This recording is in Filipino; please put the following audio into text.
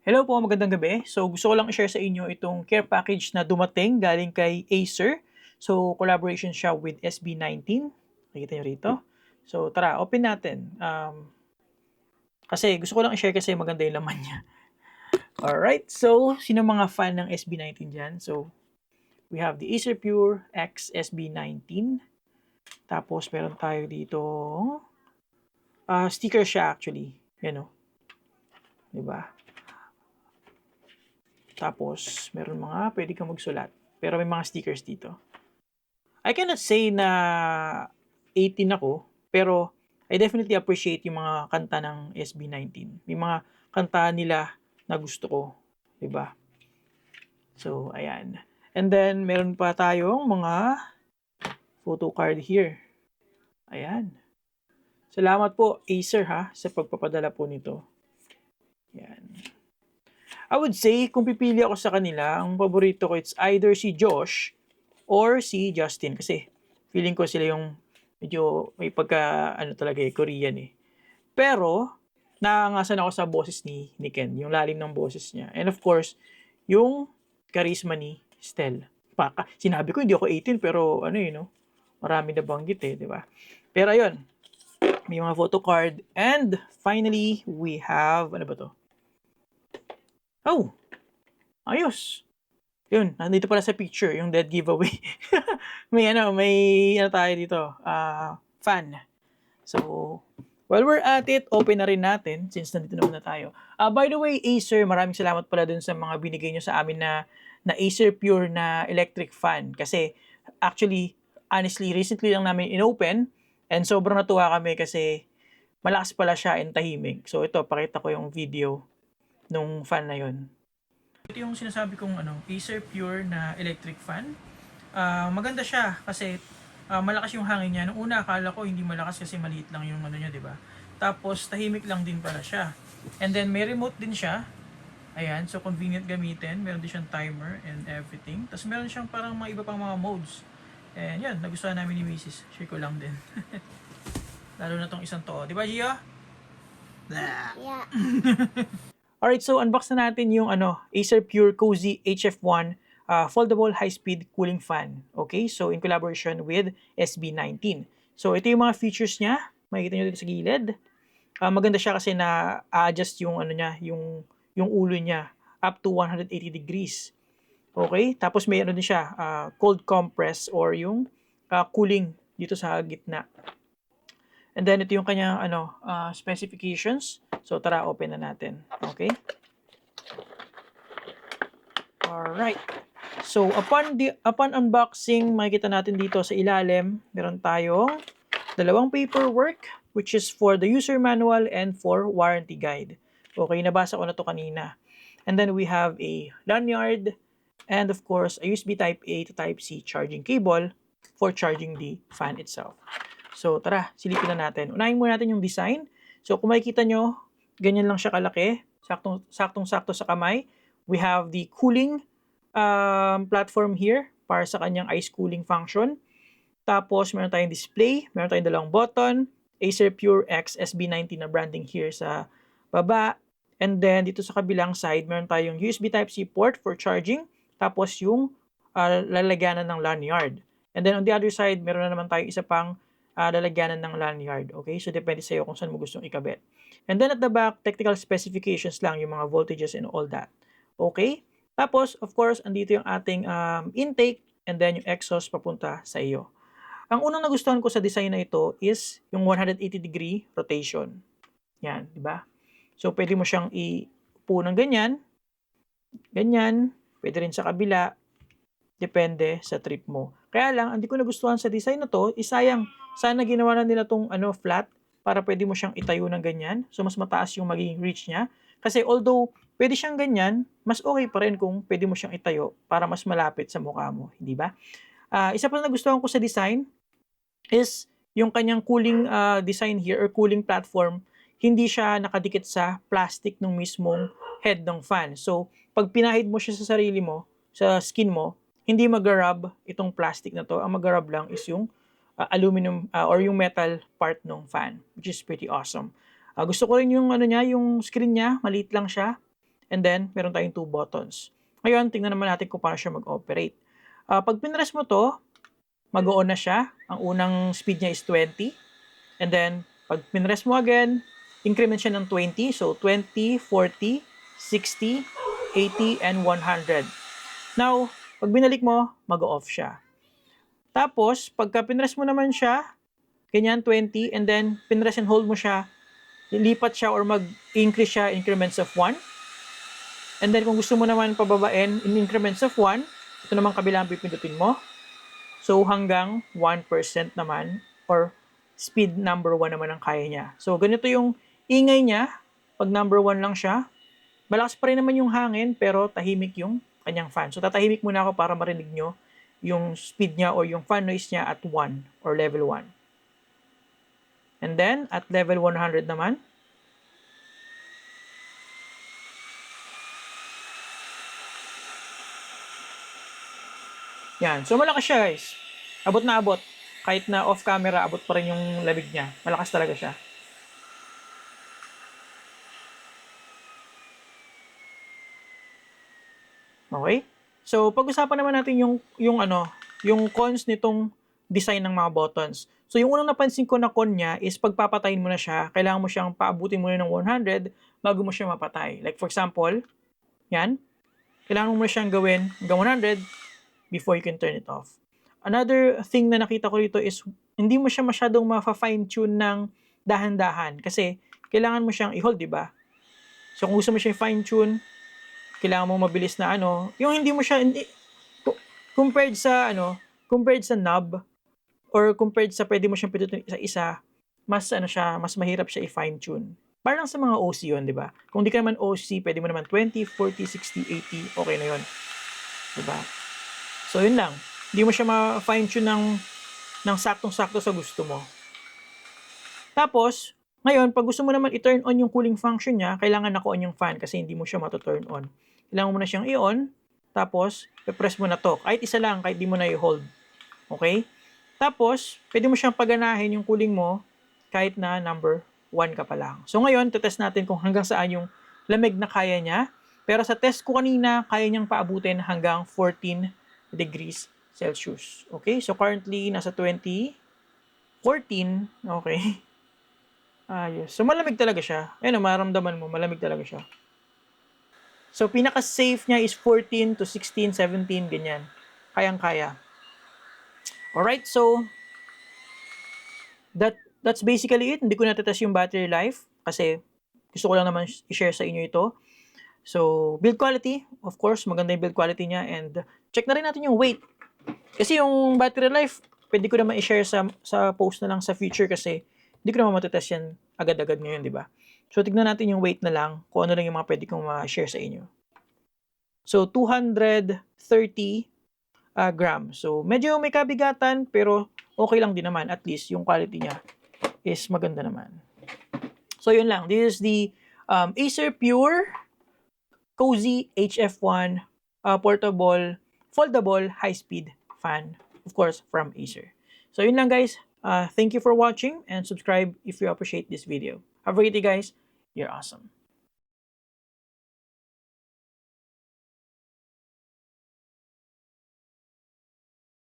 Hello po, magandang gabi. So gusto ko lang i-share sa inyo itong care package na dumating galing kay Acer. So collaboration siya with SB19. Nakikita niyo rito. So tara, open natin. Kasi gusto ko lang i-share kasi maganda yung laman niya. Alright, so sino mga fan ng SB19 dyan? So we have the Acer Pure X SB19. Tapos meron tayo dito sticker siya actually. Yan o. Diba? Tapos, meron mga pwede kang magsulat. Pero may mga stickers dito. I cannot say na 18 ako, pero I definitely appreciate yung mga kanta ng SB19. May mga kanta nila na gusto ko. 'Di ba? So, ayan. And then, meron pa tayong mga photo card here. Ayan. Salamat po, Acer ha, sa pagpapadala po nito. Ayan. I would say, kung pipili ako sa kanila, ang paborito ko, it's either si Josh or si Justin. Kasi, feeling ko sila yung medyo may pagka, ano talaga Korean eh. Pero, naangasan ako sa boses ni Ken, yung lalim ng boses niya. And of course, yung charisma ni Stel. Sinabi ko, hindi ako 18, pero ano yun, no? Marami na banggit eh, di ba? Pero ayun, may mga photo card. And finally, we have, ano ba to? Oh, ayos. Yun, nandito pala sa picture, yung dead giveaway. may tayo dito, fan. So, while we're at it, open na rin natin since nandito naman na tayo. By the way, Acer, maraming salamat pala dun sa mga binigay nyo sa amin na Acer Pure na electric fan. Kasi, actually, honestly, recently lang namin inopen and sobrang natuwa kami kasi malakas pala siya and tahimik. So, ito, pakita ko yung video nung fan na yun. Ito yung sinasabi kong Acer Pure na electric fan. Maganda siya kasi malakas yung hangin niya. Nung una akala ko hindi malakas kasi maliit lang yung niya, 'di ba? Tapos tahimik lang din pala siya. And then may remote din siya. Ayan, so convenient gamitin. Meron din siyang timer and everything. Tapos meron siyang parang mga iba pang mga modes. And yan, nagustuhan namin ni Mrs. Share ko lang din. Lalo na tong isang to, 'di ba, Gia? Yeah. Alright, so unbox na natin yung Acer Pure Cozy HF1 foldable high-speed cooling fan. Okay, so in collaboration with SB19. So ito yung mga features niya. Makikita nyo dito sa gilid. Maganda siya kasi na adjust yung niya, yung ulo niya up to 180 degrees. Okay, tapos may din siya, cold compress or yung cooling dito sa gitna. And then ito yung kanyang specifications. So tara, open na natin. Okay? Alright. So upon unboxing, makikita natin dito sa ilalim, meron tayong dalawang paperwork which is for the user manual and for warranty guide. Okay, nabasa ko na to kanina. And then we have a lanyard and of course a USB type A to type C charging cable for charging the fan itself. So tara, silipin na natin. Unahin muna natin yung design. So kung makikita nyo, ganyan lang siya kalaki. Saktong-sakto sa kamay. We have the cooling platform here para sa kanyang ice cooling function. Tapos meron tayong display, meron tayong dalawang button, Acer Pure X SB19 na branding here sa baba. And then dito sa kabilang side, meron tayong USB Type-C port for charging. Tapos yung lalagyanan ng lanyard. And then on the other side, meron na naman tayong isa pang lalagyanan ng lanyard. Okay? So, depende sa iyo kung saan mo gustong ikabit. And then at the back, technical specifications lang, yung mga voltages and all that. Okay? Tapos, of course, andito yung ating intake and then yung exhaust papunta sa iyo. Ang unang nagustuhan ko sa design na ito is yung 180-degree rotation. Yan, di ba? So, pwede mo siyang iupo ng ganyan, pwede rin sa kabila, depende sa trip mo. Kaya lang, hindi ko nagustuhan sa design na to, isayang, sana ginawa na nila tong flat para pwede mo siyang itayo ng ganyan. So, mas mataas yung magiging reach niya. Kasi although, pwede siyang ganyan, mas okay pa rin kung pwede mo siyang itayo para mas malapit sa mukha mo. Hindi ba? Isa pa na nagustuhan ko sa design is yung kanyang cooling design here or cooling platform, hindi siya nakadikit sa plastic ng mismong head ng fan. So, pag pinahid mo siya sa sarili mo, sa skin mo, hindi mag-rub itong plastic na to. Ang mag-rub lang is yung aluminum or yung metal part ng fan, which is pretty awesome. Gusto ko rin yung yung screen niya, maliit lang siya. and then meron tayong 2 buttons. Ngayon, tingnan naman natin kung paano siya mag-operate. Pag pinress mo to, mag-on na siya. Ang unang speed niya is 20. And then, pag pinress mo again, increment siya ng 20. So, 20, 40, 60, 80, and 100. Now, pag binalik mo, mag-off siya. Tapos, pagka pinress mo naman siya, ganyan, 20, and then pinress and hold mo siya, lilipat siya or mag-increase siya increments of 1. And then, kung gusto mo naman pababain in increments of 1, ito naman kabilang pipindutin mo. So, hanggang 1% naman, or speed number 1 naman ang kaya niya. So, ganito yung ingay niya. Pag number 1 lang siya, malakas pa rin naman yung hangin, pero tahimik yung kanyang fan. So, tatahimik muna ako para marinig nyo yung speed niya or yung fan noise niya at 1 or level 1. And then, at level 100 naman, yan. So, malakas siya, guys. Abot na abot. Kahit na off camera, abot pa rin yung lamig niya. Malakas talaga siya. Okay? So, pag-usapan naman natin yung cons nitong design ng mga buttons. So, yung unang napansin ko na con niya is pagpapatayin mo na siya, kailangan mo siyang paabutin muna ng 100 bago mo siya mapatay. Like for example, yan. Kailangan mo siyang gawin hanggang 100 before you can turn it off. Another thing na nakita ko dito is hindi mo siya masyadong ma-fine-tune ng dahan-dahan kasi kailangan mo siyang i-hold, di ba? So, kung gusto mo siya i-fine-tune, kailangan mo mabilis na yung hindi mo siya compared sa knob or compared sa pwede mo siyang pindutin isa-isa, mas mas mahirap siya i-fine tune. Para lang sa mga OC 'yon, 'di ba? Kung di ka naman OC, pwede mo naman 20, 40, 60, 80, okay na 'yon. 'Di ba? So, yun lang. Hindi mo siya ma-fine tune ng saktong-sakto sa gusto mo. Tapos, ngayon, pag gusto mo naman i-turn on yung cooling function niya, kailangan naka-on yung fan kasi hindi mo siya mato-turn on. Kailangan mo na siyang i-on, tapos, i-press mo na to. Kahit isa lang, kahit di mo na i-hold. Okay? Tapos, pwede mo siyang paganahin yung cooling mo kahit na number 1 ka pa lang. So, ngayon, test natin kung hanggang saan yung lamig na kaya niya. Pero sa test ko kanina, kaya niyang paabutin hanggang 14 degrees Celsius. Okay? So, currently, nasa 14. Okay? Ayos. So, malamig talaga siya. Ayun, maramdaman mo, malamig talaga siya. So, pinaka-safe niya is 14 to 16, 17, ganyan. Kayang-kaya. Alright, so, that's basically it. Hindi ko natetest yung battery life kasi gusto ko lang naman i-share sa inyo ito. So, build quality, of course, maganda yung build quality niya, and check na rin natin yung weight. Kasi yung battery life, pwede ko naman i-share sa post na lang sa future kasi hindi ko naman matetest yan agad-agad ngayon, di ba? So, tignan natin yung weight na lang, kung ano lang yung mga pwede kong ma-share sa inyo. So, 230 grams. So, medyo may kabigatan, pero okay lang din naman. At least, yung quality niya is maganda naman. So, yun lang. This is the Acer Pure Cozy HF1 portable, foldable, high-speed fan. Of course, from Acer. So, yun lang guys. Thank you for watching and subscribe if you appreciate this video. Have a great day guys. You're awesome.